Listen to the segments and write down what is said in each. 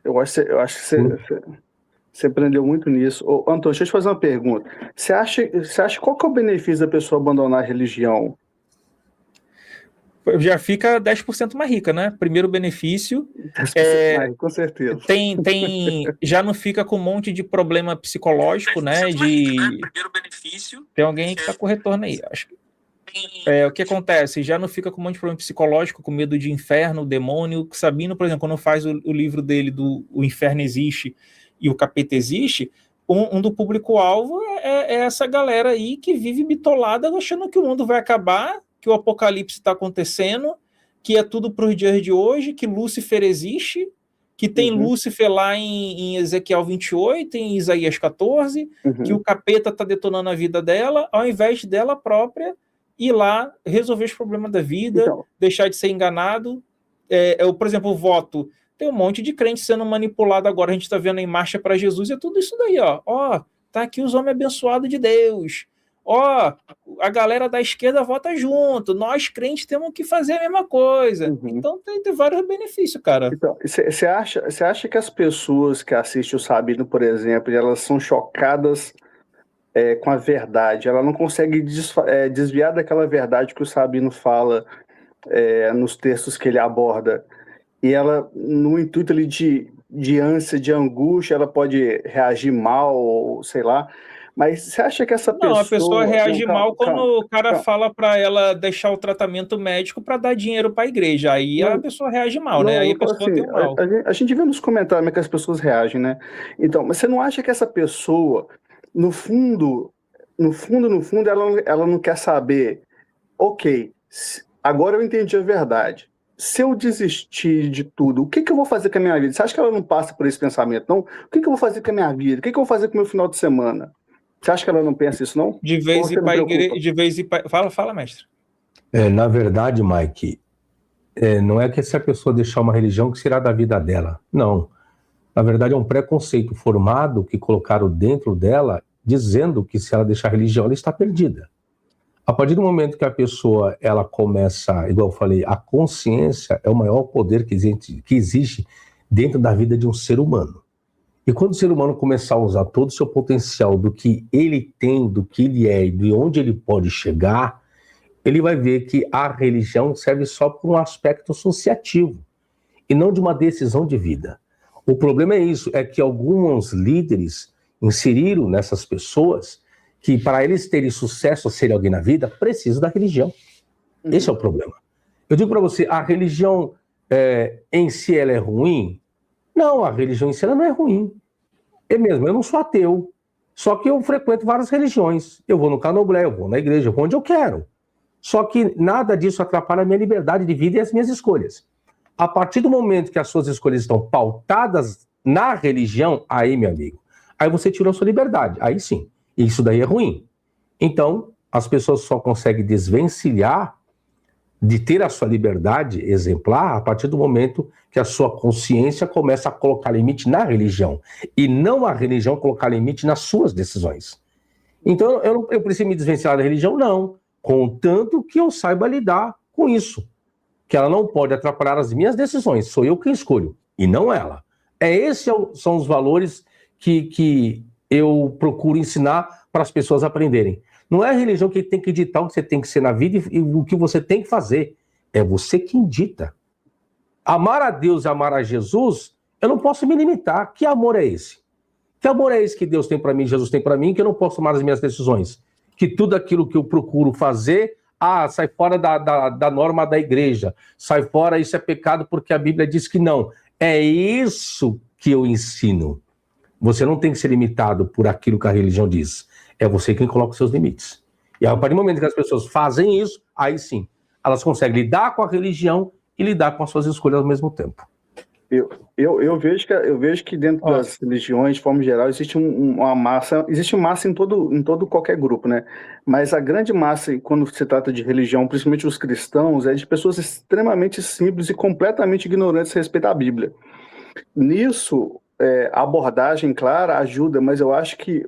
eu acho que você aprendeu muito nisso. Ô, Antônio, deixa eu te fazer uma pergunta. Você acha qual que é o benefício da pessoa abandonar a religião? Já fica 10% mais rica, né? Primeiro benefício, 10% mais, com certeza. já não fica com um monte de problema psicológico, né? Primeiro benefício. Tem alguém que tá com retorno aí, acho. O que acontece? Já não fica com um monte de problema psicológico, com medo de inferno, demônio. Sabino, por exemplo, quando faz o livro dele do O Inferno Existe e o Capeta Existe, um do público-alvo é essa galera aí que vive bitolada achando que o mundo vai acabar, que o apocalipse está acontecendo, que é tudo para os dias de hoje, que Lúcifer existe, que tem Lúcifer lá em Ezequiel 28, em Isaías 14, que o capeta está detonando a vida dela, ao invés dela própria ir lá resolver os problemas da vida, Então, deixar de ser enganado. Por exemplo, o voto. Tem um monte de crente sendo manipulado agora, a gente está vendo em Marcha para Jesus, é tudo isso daí, ó, tá aqui os homens abençoados de Deus, ó, a galera da esquerda vota junto, nós crentes temos que fazer a mesma coisa. Então tem vários benefícios, cara. Então, você acha que as pessoas que assistem o Sabino, por exemplo, elas são chocadas com a verdade, ela não consegue desviar daquela verdade que o Sabino fala nos textos que ele aborda, e ela, no intuito ali de ânsia, de angústia, ela pode reagir mal, ou sei lá, mas você acha que essa pessoa... Não, a pessoa reage mal quando o cara calma. fala para ela deixar o tratamento médico para dar dinheiro para a igreja. Aí a pessoa reage mal, né? Não, Aí eu a falo pessoa assim, tem o mal. a gente vê nos comentários como é que as pessoas reagem, né? Então, mas você não acha que essa pessoa, no fundo, ela não quer saber, ok, agora eu entendi a verdade. Se eu desistir de tudo, o que eu vou fazer com a minha vida? Você acha que ela não passa por esse pensamento, não? O que eu vou fazer com a minha vida? O que eu vou fazer com o meu final de semana? Você acha que ela não pensa isso, não? De vez Ou em você não para preocupa? igreja, de vez em fala, mestre. Na verdade, Mike, não é que se a pessoa deixar uma religião que será da vida dela. Não. Na verdade, é um preconceito formado que colocaram dentro dela, dizendo que se ela deixar a religião, ela está perdida. A partir do momento que a pessoa ela começa, igual eu falei, a consciência é o maior poder que existe dentro da vida de um ser humano. E quando o ser humano começar a usar todo o seu potencial do que ele tem, do que ele é e de onde ele pode chegar, ele vai ver que a religião serve só para um aspecto associativo e não de uma decisão de vida. O problema é isso, é que alguns líderes inseriram nessas pessoas que para eles terem sucesso, serem alguém na vida, precisam da religião. Esse é o problema. Eu digo para você, a religião em si ela é ruim? Não, a religião em si ela não é ruim. Eu não sou ateu, só que eu frequento várias religiões. Eu vou no candomblé, eu vou na igreja, eu vou onde eu quero. Só que nada disso atrapalha a minha liberdade de vida e as minhas escolhas. A partir do momento que as suas escolhas estão pautadas na religião, aí, meu amigo, aí você tirou a sua liberdade, aí sim. Isso daí é ruim. Então, as pessoas só conseguem desvencilhar de ter a sua liberdade exemplar a partir do momento que a sua consciência começa a colocar limite na religião e não a religião colocar limite nas suas decisões. Então, eu preciso me desvencilhar da religião? Não. Contanto que eu saiba lidar com isso. Que ela não pode atrapalhar as minhas decisões. Sou eu quem escolho, e não ela. Esses são os valores que eu procuro ensinar para as pessoas aprenderem. Não é a religião que tem que ditar o que você tem que ser na vida e o que você tem que fazer. É você quem dita. Amar a Deus e amar a Jesus, eu não posso me limitar. Que amor é esse? Que amor é esse que Deus tem para mim, Jesus tem para mim, que eu não posso tomar as minhas decisões? Que tudo aquilo que eu procuro fazer, sai fora da norma da igreja, sai fora, isso é pecado porque a Bíblia diz que não. É isso que eu ensino. Você não tem que ser limitado por aquilo que a religião diz. É você quem coloca os seus limites. E a partir do momento que as pessoas fazem isso, aí sim, elas conseguem lidar com a religião e lidar com as suas escolhas ao mesmo tempo. Eu vejo que dentro das religiões, de forma geral, existe uma massa, existe massa em todo qualquer grupo, né? Mas a grande massa, quando se trata de religião, principalmente os cristãos, é de pessoas extremamente simples e completamente ignorantes a respeito da Bíblia. Nisso, a abordagem clara ajuda, mas eu acho que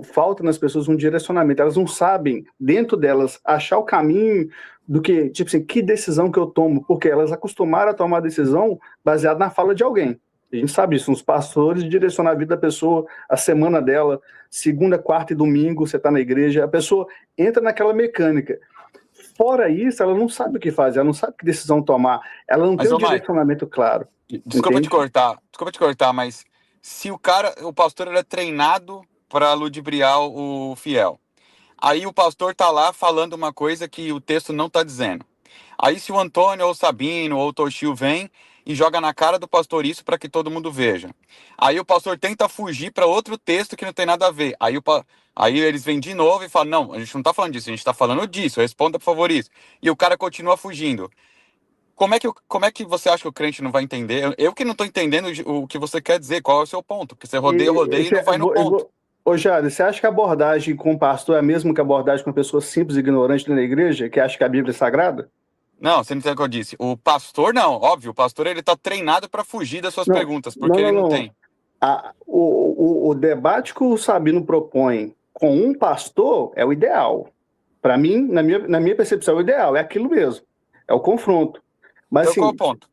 falta nas pessoas um direcionamento. Elas não sabem, dentro delas, achar o caminho do que, tipo assim, que decisão que eu tomo, porque elas acostumaram a tomar decisão baseada na fala de alguém. A gente sabe isso, os pastores direcionam a vida da pessoa, a semana dela, segunda, quarta e domingo, você está na igreja, a pessoa entra naquela mecânica. Fora isso, ela não sabe o que fazer, ela não sabe que decisão tomar, ela não tem um direcionamento claro. Desculpa te cortar, mas se o pastor ele é treinado para ludibriar o fiel, aí o pastor tá lá falando uma coisa que o texto não tá dizendo. Aí se o Antônio ou o Sabino ou o Toshio vem e joga na cara do pastor isso para que todo mundo veja. Aí o pastor tenta fugir para outro texto que não tem nada a ver. Aí eles vêm de novo e falam, não, a gente não tá falando disso, a gente tá falando disso, responda por favor isso. E o cara continua fugindo. Como é que você acha que o crente não vai entender? Eu que não tô entendendo o que você quer dizer, qual é o seu ponto? Porque você rodeia e não vai no ponto. Ô, Jade, você acha que a abordagem com o pastor é a mesma que a abordagem com uma pessoa simples e ignorante na igreja, que acha que a Bíblia é sagrada? Não, você não entendeu o que eu disse. O pastor, não, óbvio, o pastor ele tá treinado para fugir das suas perguntas, porque ele não tem. O debate que o Sabino propõe com um pastor é o ideal. Para mim, na minha percepção, é o ideal, é aquilo mesmo, é o confronto. Mas, então, qual é o ponto?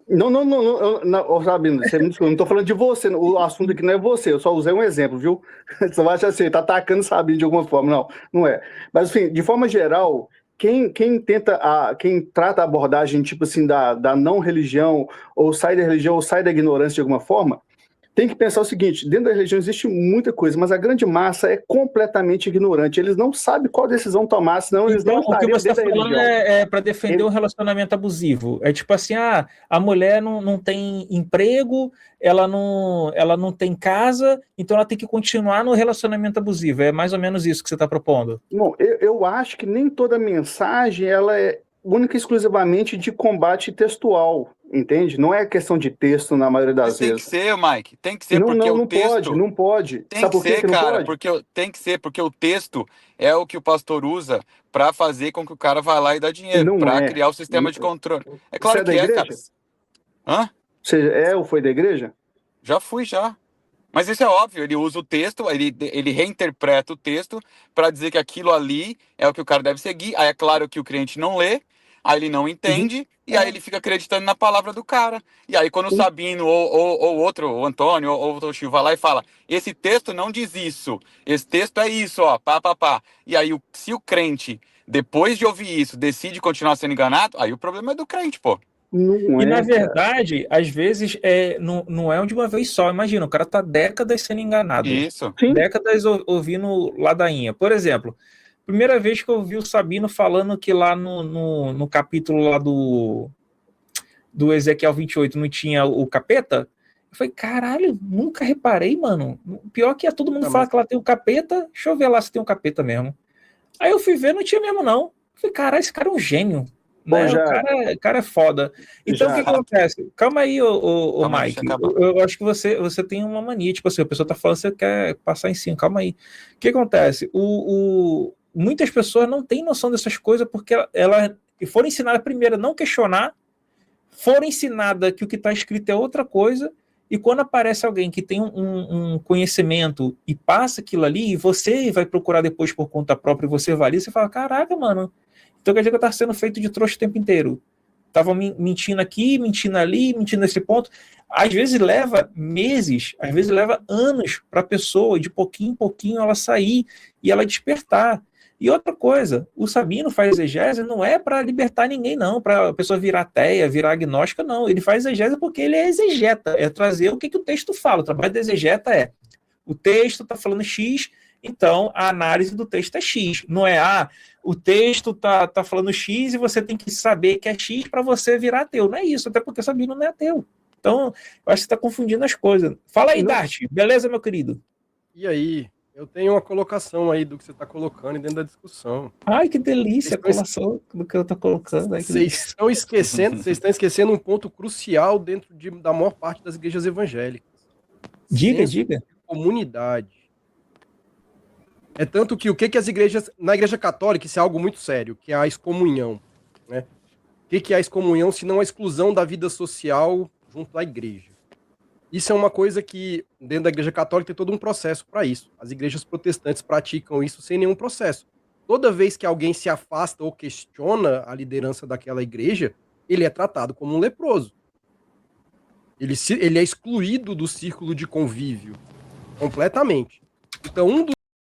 Não, Sabino, você me desculpa, não estou falando de você, o assunto aqui não é você, eu só usei um exemplo, viu? Você vai achar assim, está atacando o Sabino de alguma forma, não é. Mas, enfim, de forma geral, quem trata a abordagem, tipo assim, da não religião, ou sai da religião, ou sai da ignorância de alguma forma, tem que pensar o seguinte, dentro da religião existe muita coisa, mas a grande massa é completamente ignorante. Eles não sabem qual decisão tomar, senão eles não estariam dentro da religião. O que você está falando é para defender um relacionamento abusivo. É tipo assim, a mulher não tem emprego, ela não tem casa, então ela tem que continuar no relacionamento abusivo. É mais ou menos isso que você está propondo. Não, eu acho que nem toda mensagem ela é única e exclusivamente de combate textual, entende? Não é questão de texto na maioria das vezes. Tem que ser, Mike, tem que ser, porque o texto... Não pode. Tem que ser, cara, tem que ser, porque o texto é o que o pastor usa para fazer com que o cara vá lá e dá dinheiro, para criar o sistema de controle. É claro que é, cara. Hã? Você ou foi da igreja? Já fui, já. Mas isso é óbvio, ele usa o texto, ele reinterpreta o texto para dizer que aquilo ali é o que o cara deve seguir. Aí é claro que o cliente não lê, aí ele não entende, e aí ele fica acreditando na palavra do cara. E aí quando o Sabino ou outro, o Antônio ou o Toshio vai lá e fala, esse texto não diz isso, esse texto é isso, ó, pá. E aí se o crente, depois de ouvir isso, decide continuar sendo enganado, aí o problema é do crente, pô. E na verdade, às vezes, não é de uma vez só. Imagina, o cara tá décadas sendo enganado. Isso. Décadas ouvindo ladainha. Por exemplo, primeira vez que eu ouvi o Sabino falando que lá no capítulo lá do Ezequiel 28 não tinha o capeta, eu falei, caralho, nunca reparei, mano. Pior que todo mundo fala que lá tem o capeta, deixa eu ver lá se tem um capeta mesmo. Aí eu fui ver, não tinha mesmo não. Eu falei, caralho, esse cara é um gênio. Né? O cara é foda. Então, o que acontece? Calma aí, Mike. Eu acho que você tem uma mania. Tipo assim, a pessoa tá falando, você quer passar em cima. Calma aí. O que acontece? Muitas pessoas não têm noção dessas coisas porque elas foram ensinadas primeiro a não questionar, foram ensinadas que o que está escrito é outra coisa, e quando aparece alguém que tem um conhecimento e passa aquilo ali, e você vai procurar depois por conta própria e você valida, você fala, caraca, mano, então quer dizer que eu estava sendo feito de trouxa o tempo inteiro. Estava mentindo aqui, mentindo ali, mentindo nesse ponto. Às vezes leva meses, às vezes leva anos para a pessoa, de pouquinho em pouquinho, ela sair e ela despertar. E outra coisa, o Sabino faz exegese não é para libertar ninguém, não, para a pessoa virar ateia, virar agnóstica, não. Ele faz exegese porque ele é exegeta, é trazer o que o texto fala. O trabalho do exegeta é, o texto está falando X, então a análise do texto é X. Não é, o texto tá falando X e você tem que saber que é X para você virar ateu. Não é isso, até porque o Sabino não é ateu. Então, eu acho que você está confundindo as coisas. Fala aí, Dart. Beleza, meu querido? E aí? Eu tenho uma colocação aí do que você está colocando dentro da discussão. Ai, que delícia a colação do que eu estou colocando. Vocês estão esquecendo um ponto crucial dentro da maior parte das igrejas evangélicas. Diga. Comunidade. É tanto que o que as igrejas... Na igreja católica, isso é algo muito sério, que é a excomunhão. Né? O que é a excomunhão, se não a exclusão da vida social junto à igreja? Isso é uma coisa que, dentro da igreja católica, tem todo um processo para isso. As igrejas protestantes praticam isso sem nenhum processo. Toda vez que alguém se afasta ou questiona a liderança daquela igreja, ele é tratado como um leproso. Ele é excluído do círculo de convívio completamente. Então, um